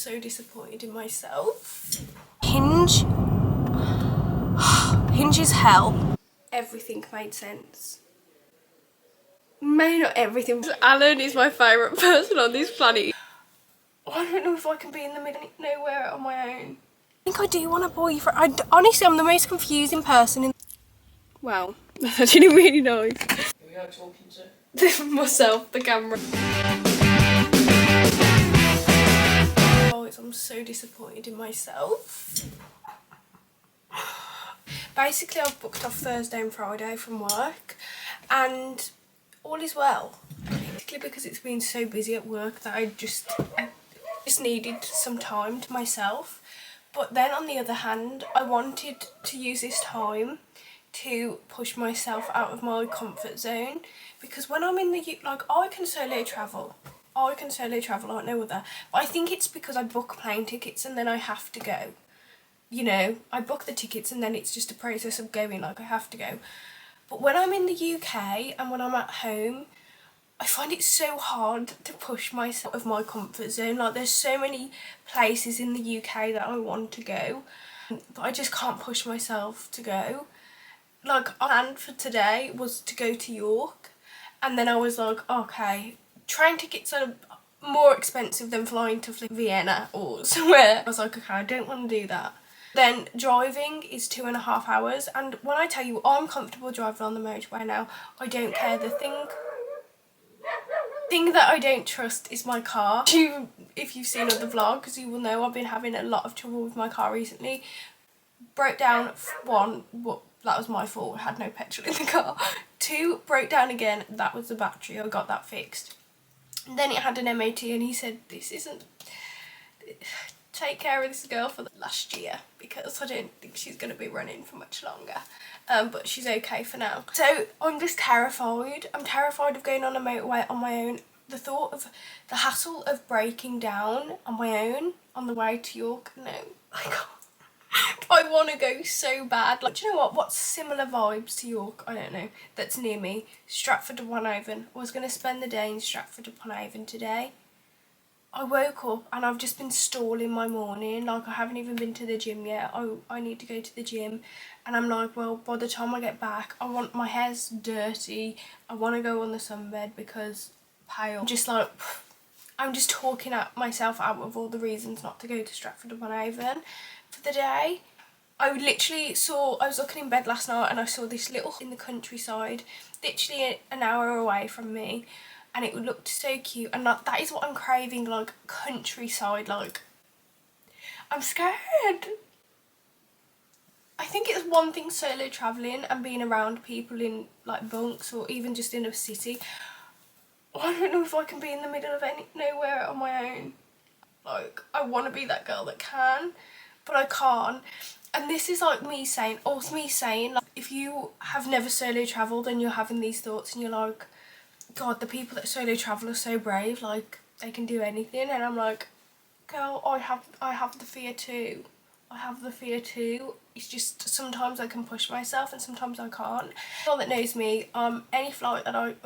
So disappointed in myself. Hinge is hell. Everything made sense. Maybe not everything. Alan is my favourite person on this planet. I don't know if I can be in the middle of nowhere on my own. I think I do want a boyfriend. Honestly, I'm the most confusing person in... Wow, that's actually really nice. Who are you talking to? Myself, the camera. Guys, I'm so disappointed in myself. Basically, I've booked off Thursday and Friday from work, and all is well. Basically, because it's been so busy at work that I just needed some time to myself. But then on the other hand, I wanted to use this time to push myself out of my comfort zone, because when I'm in the I can solo travel, like no other, but I think it's because I book plane tickets and then I have to go, you know, I book the tickets and then it's just a process of going, like I have to go. But when I'm in the UK and when I'm at home, I find it so hard to push myself out of my comfort zone. Like, there's so many places in the UK that I want to go, but I just can't push myself to go. Like, our plan for today was to go to York, and then I was like, okay, train tickets are more expensive than flying to Vienna or somewhere. I was like, okay, I don't want to do that. Then driving is 2.5 hours, and when I tell you I'm comfortable driving on the motorway now, I don't care. The thing that I don't trust is my car. If you've seen other vlogs, you will know I've been having a lot of trouble with my car recently. Broke down, one, well, that was my fault, I had no petrol in the car. 2, broke down again, that was the battery, I got that fixed. And then it had an MOT and he said, this isn't, take care of this girl for the last year, because I don't think she's going to be running for much longer. But she's okay for now. So I'm just terrified. I'm terrified of going on a motorway on my own. The thought of the hassle of breaking down on my own on the way to York, no, I can't. I want to go so bad. Like, do you know what's similar vibes to York? I don't know. That's near me. Stratford-upon-Avon. I was going to spend the day in Stratford-upon-Avon today. I woke up and I've just been stalling my morning. Like, I haven't even been to the gym yet. I need to go to the gym. And I'm like, well, by the time I get back, my hair's dirty. I want to go on the sunbed because pale. Just like, I'm just talking myself out of all the reasons not to go to Stratford-upon-Avon for the day. I was looking in bed last night and I saw this little in the countryside, literally an hour away from me, and it looked so cute, and that is what I'm craving, like countryside. Like, I'm scared. I think it's one thing solo travelling and being around people in like bunks or even just in a city. I don't know if I can be in the middle of nowhere on my own. Like, I want to be that girl that can, but I can't. And this is like me saying, like, if you have never solo travelled and you're having these thoughts and you're like, God, the people that solo travel are so brave, like they can do anything. And I'm like, girl, I have the fear too. I have the fear too. It's just sometimes I can push myself and sometimes I can't. All that knows me, any flight that I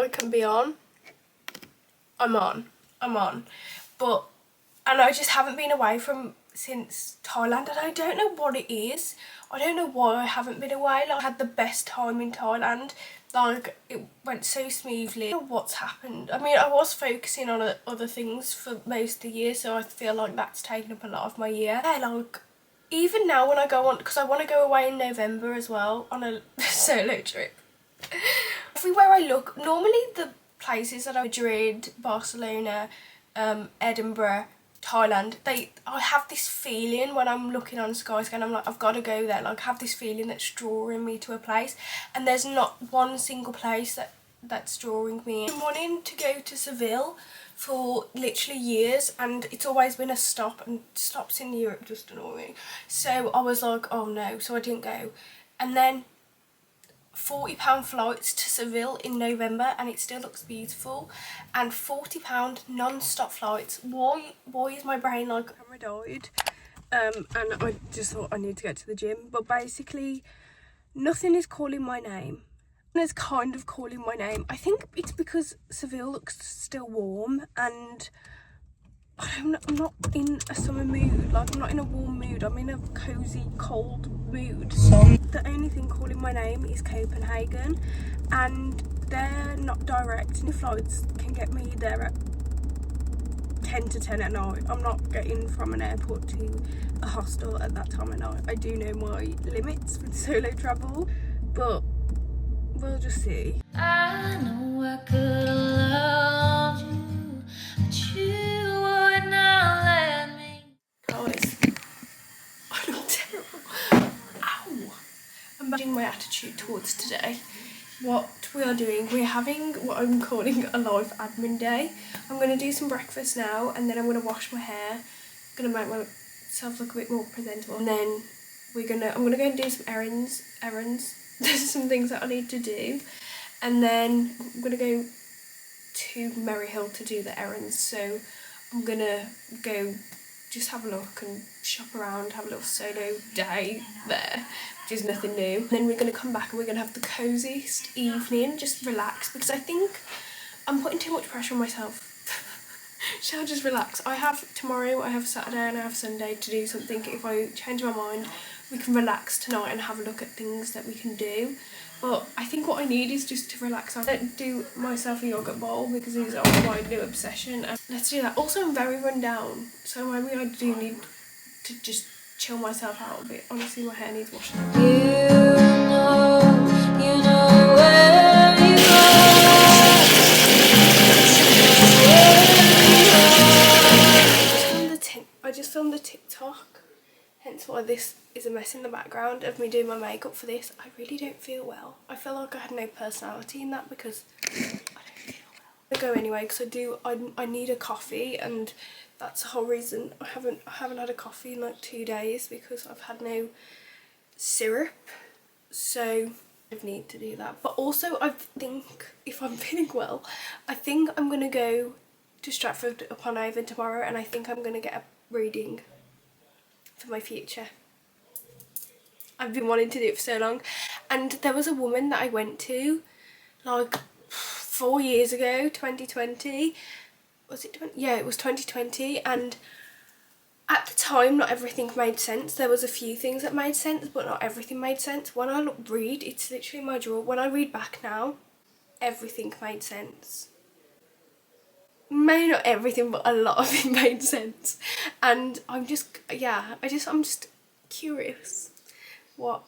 can be on, I'm on. And I just haven't been away since Thailand, and I don't know what it is. I don't know why I haven't been away. Like, I had the best time in Thailand. Like, it went so smoothly. I don't know what's happened. I mean, I was focusing on other things for most of the year, so I feel like that's taken up a lot of my year. Yeah, like, even now when I go on, because I want to go away in November as well on a solo trip. Everywhere I look, normally the places that are Madrid, Barcelona, Edinburgh, Thailand, I have this feeling when I'm looking on Skyscanner, I'm like, I've got to go there. Like, I have this feeling that's drawing me to a place, and there's not one single place that's drawing me. I've been wanting to go to Seville for literally years, and it's always been a stop, and stops in Europe just annoy me. So I was like, oh no, so I didn't go. And then £40 flights to Seville in November, and it still looks beautiful, and £40 non-stop flights. Why is my brain like, camera died? And I just thought I need to get to the gym, but basically nothing is calling my name. It's kind of calling my name. I think it's because Seville looks still warm, and I'm not in a summer mood, like I'm not in a warm mood, I'm in a cosy, cold mood. The only thing calling my name is Copenhagen, and they're not direct. New flights can get me there at 10 to 10 at night. I'm not getting from an airport to a hostel at that time of night. I do know my limits with solo travel, but we'll just see. I know I could have loved you, but you would not let me. Guys, I look terrible. Ow! I'm changing my attitude towards today. What we are doing, we're having what I'm calling a life admin day. I'm going to do some breakfast now, and then I'm going to wash my hair. I'm going to make myself look a bit more presentable, and then I'm going to go and do some errands. There's some things that I need to do, and then I'm going to go to Merry Hill to do the errands. So I'm going to go just have a look and shop around, have a little solo day there, which is nothing new. And then we're going to come back and we're going to have the coziest evening, just relax, because I think I'm putting too much pressure on myself. Shall I just relax? I have tomorrow, I have Saturday and I have Sunday to do something. If I change my mind, we can relax tonight and have a look at things that we can do. But I think what I need is just to relax. I don't do myself a yogurt bowl because it is my new obsession. And let's do that. Also, I'm very run down, so maybe I do need to just chill myself out a bit. Honestly, my hair needs washing. You know where you I just filmed the TikTok, hence why this is a mess in the background of me doing my makeup for this. I really don't feel well. I feel like I had no personality in that because I don't feel well. I go anyway because I need a coffee, and that's the whole reason I haven't had a coffee in like 2 days, because I've had no syrup. So I need to do that. But also I think if I'm feeling well, I think I'm gonna go to Stratford upon Avon tomorrow, and I think I'm gonna get a reading for my future. I've been wanting to do it for so long, and there was a woman that I went to like 4 years ago, 2020. Was it 20? Yeah, it was 2020, and at the time not everything made sense. There was a few things that made sense, but not everything made sense. When I read, it's literally in my drawer. When I read back now, everything made sense. Maybe not everything, but a lot of it made sense. And I'm just curious what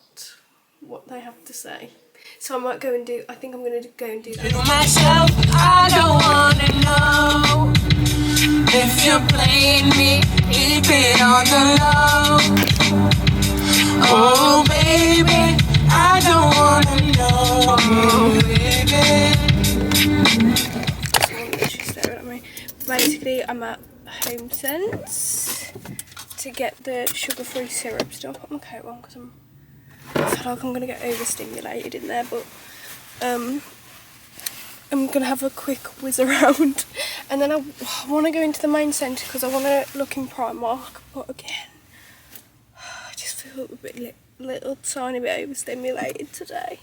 they have to say. So I might go and do, I think I'm going to go and do that. myself, I don't wanna know if you're playing me, keep it on the low. Oh baby, I don't wanna know, baby. Someone literally staring at me. Basically, I'm at Home Sense to get the sugar-free syrup. Still put my coat on because I feel like I'm going to get overstimulated in there, but I'm going to have a quick whiz around, and then I want to go into the main centre because I want to look in Primark, but again, I just feel a bit little tiny bit overstimulated today.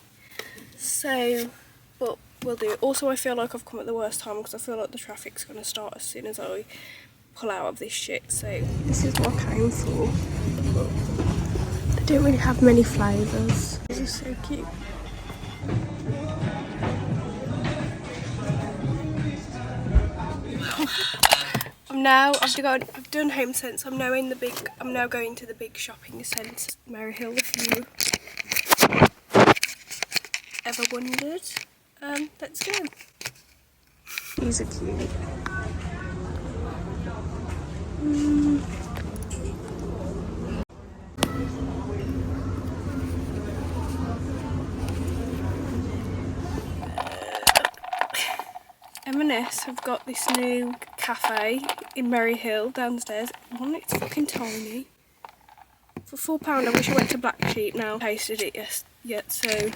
So, but we'll do it. Also, I feel like I've come at the worst time because I feel like the traffic's going to start as soon as I pull out of this shit. So this is what I came for. They don't really have many flavours. This is so cute. I've done Home Sense. I'm now going to the big shopping centre, Merry Hill, if you ever wondered. Let's go. These are cute. M&S have got this new cafe in Merry Hill downstairs. One, it's fucking tiny. For £4, I wish I went to Black Sheep now. I tasted it yet, so.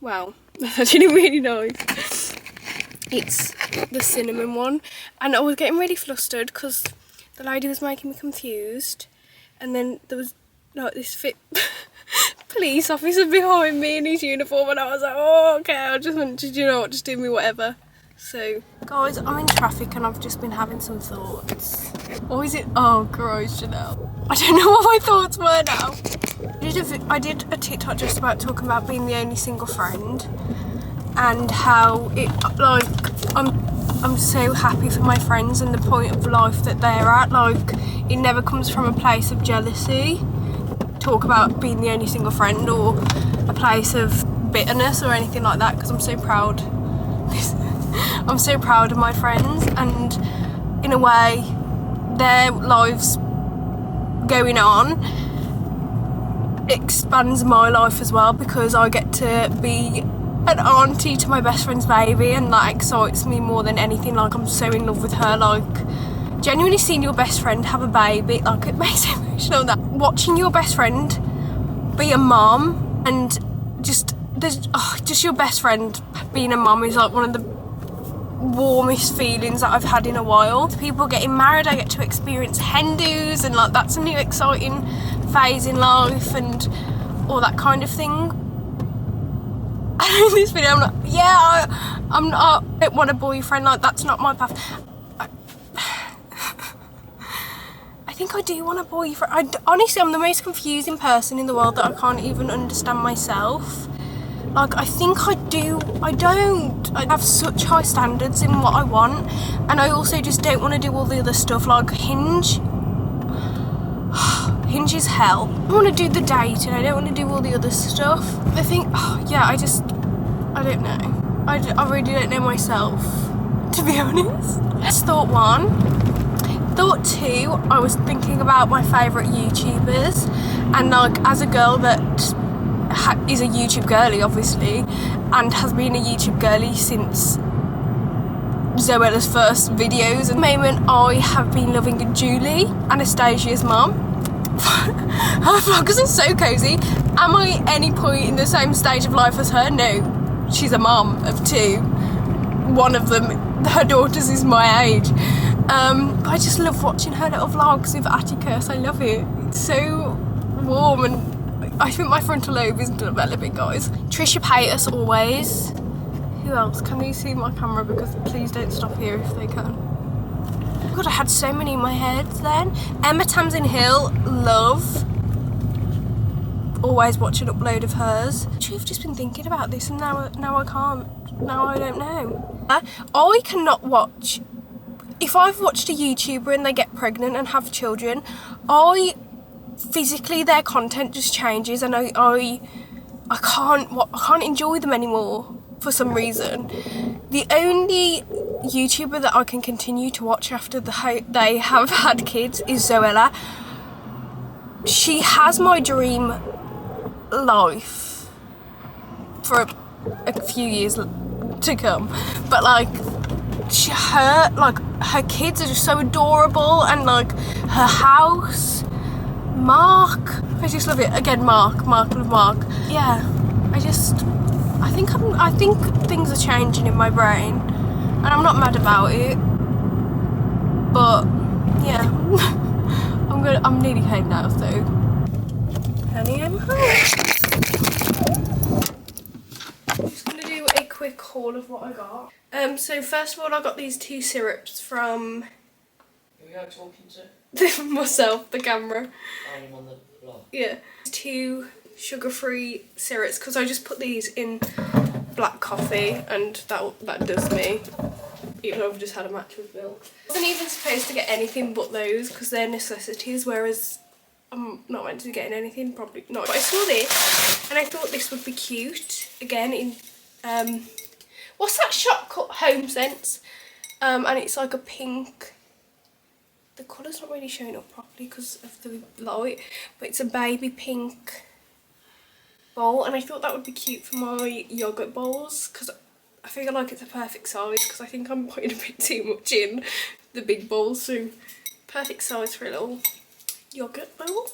Wow, that's actually really nice. It's the cinnamon one, and I was getting really flustered because the lady was making me confused, and then there was like this police officer behind me in his uniform, and I was like, oh okay, I just want to, you know what, just do me whatever. So, guys, I'm in traffic and I've just been having some thoughts. Or is it? Oh, gross, Chanel. I don't know what my thoughts were now. I did a TikTok just about talking about being the only single friend and how it, like, I'm so happy for my friends and the point of life that they're at. Like, it never comes from a place of jealousy. Talk about being the only single friend or a place of bitterness or anything like that, because I'm so proud. I'm so proud of my friends, and in a way their lives going on expands my life as well, because I get to be an auntie to my best friend's baby, and that excites me more than anything. Like, I'm so in love with her. Like, genuinely seeing your best friend have a baby, like, it makes me emotional. That watching your best friend be a mom, and just your best friend being a mom is like one of the warmest feelings that I've had in a while. People getting married, I get to experience hen do's, and like, that's a new exciting phase in life and all that kind of thing. And in this video I'm like, yeah, I don't want a boyfriend, like, that's not my path. I think I do want a boyfriend. Honestly, I'm the most confusing person in the world, that I can't even understand myself. Like, I think I do, I don't. I have such high standards in what I want, and I also just don't want to do all the other stuff, like Hinge. Hinge is hell. I want to do the dating, I don't want to do all the other stuff. I think, yeah, I don't know. I really don't know myself, to be honest. That's thought one. Thought two, I was thinking about my favourite YouTubers, and like, as a girl that is a YouTube girly, obviously, and has been a YouTube girly since Zoella's first videos. At the moment, I have been loving Julie, Anastasia's mum. Her vlogs are so cozy. Am I at any point in the same stage of life as her? No. She's a mum of two. One of them, her daughter's, is my age. But I just love watching her little vlogs with Atticus. I love it. It's so warm, and I think my frontal lobe is developing, guys. Trisha Paytas, always. Who else? Can you see my camera? Because please don't stop here if they can. God, I had so many in my head then. Emma Tamsin Hill, love. Always watch an upload of hers. Actually, I've just been thinking about this, and now I can't. Now I don't know. I cannot watch. If I've watched a YouTuber and they get pregnant and have children, physically their content just changes, and I can't enjoy them anymore for some reason. The only YouTuber that I can continue to watch after they have had kids is Zoella. She has my dream life for a few years to come, but like, her kids are just so adorable, and like, her house. Mark, I just love it. Again, Mark, love Mark. Yeah, I think things are changing in my brain, and I'm not mad about it. But yeah, I'm nearly home now, so honey, I'm home. I'm just gonna do a quick haul of what I got. So first of all, I got these two syrups from. Who are you talking to? Myself, the camera. I'm on the vlog. Yeah. Two sugar-free syrups, because I just put these in black coffee, and that does me. Even though I've just had a match with milk. I wasn't even supposed to get anything but those, because they're necessities, whereas I'm not meant to be getting anything, probably not. But I saw this, and I thought this would be cute. Again, in what's that shop called? Home Sense. And it's like a pink. The colour's not really showing up properly because of the light, but it's a baby pink bowl, and I thought that would be cute for my yoghurt bowls, because I feel like it's a perfect size, because I think I'm putting a bit too much in the big bowl, so perfect size for a little yoghurt bowl.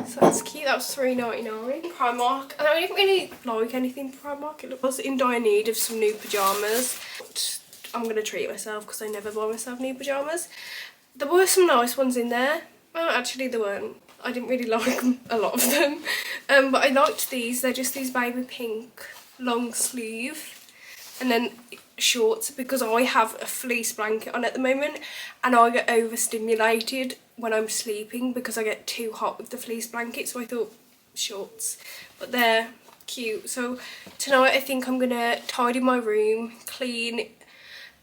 So that's cute. That was $3.99. Primark, and I didn't really like anything Primark. It was in dire need of some new pyjamas. But I'm going to treat myself, because I never buy myself new pyjamas. There were some nice ones in there. Well, actually there weren't. I didn't really like a lot of them. But I liked these. They're just these baby pink long sleeve. And then shorts because I have a fleece blanket on at the moment and I get overstimulated when I'm sleeping because I get too hot with the fleece blanket, so I thought shorts, but they're cute. So tonight I think I'm gonna tidy my room, clean,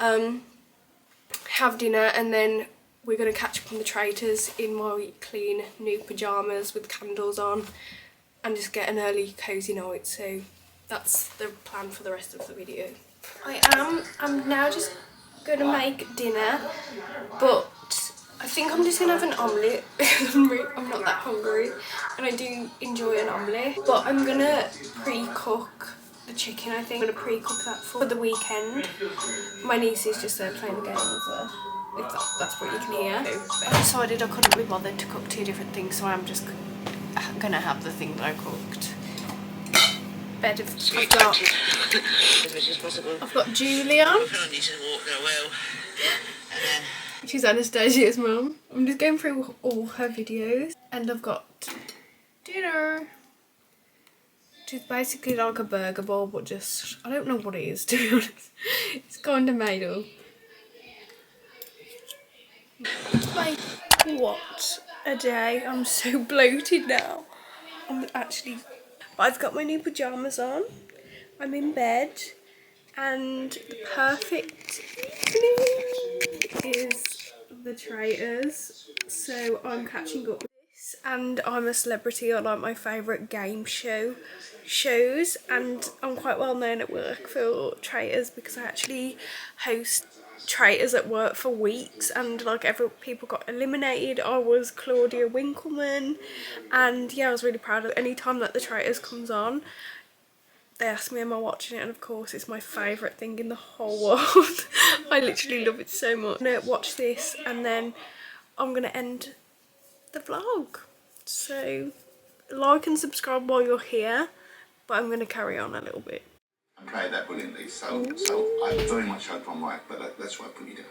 have dinner, and then we're gonna catch up on the traitors in my clean new pyjamas with candles on and just get an early cozy night. So that's the plan for the rest of the video. I'm now just gonna make dinner, but I think I'm just gonna have an omelette because I'm not that hungry and I do enjoy an omelette, but I'm gonna pre-cook the chicken. I think I'm gonna pre-cook that for the weekend. My niece is just there playing the game as well, if that's what you can hear. I decided I couldn't be bothered to cook 2 different things, so I'm just gonna have the thing that I cooked. I've got Julia, she's Anastasia's mum. I'm just going through all her videos, and I've got dinner, which is basically like a burger bowl, but just, I don't know what it is, to be honest. It's kind of made up. Like, what a day. I'm so bloated now. I've got my new pyjamas on, I'm in bed, and the perfect evening is the traitors. So I'm catching up with this, and I'm a celebrity on like my favourite game shows, and I'm quite well known at work for traitors because I actually host traitors at work for weeks, and like people got eliminated. I was Claudia Winkleman, and yeah, I was really proud of it. Any time that the traitors comes on, they ask me am I watching it, and of course it's my favourite thing in the whole world. I literally love it so much. I'm gonna watch this and then I'm gonna end the vlog. So like and subscribe while you're here, but I'm gonna carry on a little bit. And played that brilliantly, so I very much hope I'm right, but that's why I put you down.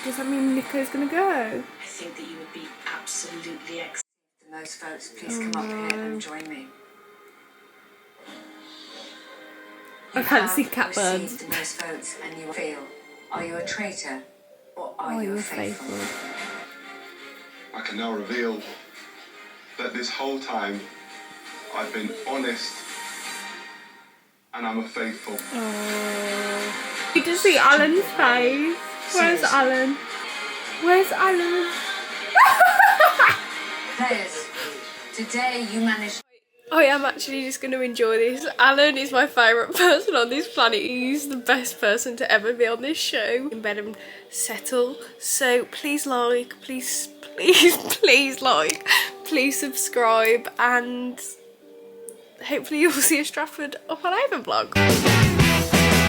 Does that mean Nico's gonna go? I think that you would be absolutely excellent. And those folks, please come up here and join me. I fancy cat birds. Received those votes and you feel, are you a traitor or are you faithful? I can now reveal that this whole time I've been honest and I'm a faithful. Oh. You can see Alan's face. Where's Alan? Where's Alan? Players, today you managed. I am actually just going to enjoy this. Alan is my favourite person on this planet. He's the best person to ever be on this show. In bed and settle. So please like, please like, please subscribe, and hopefully you'll see a Stratford Upon Avon vlog.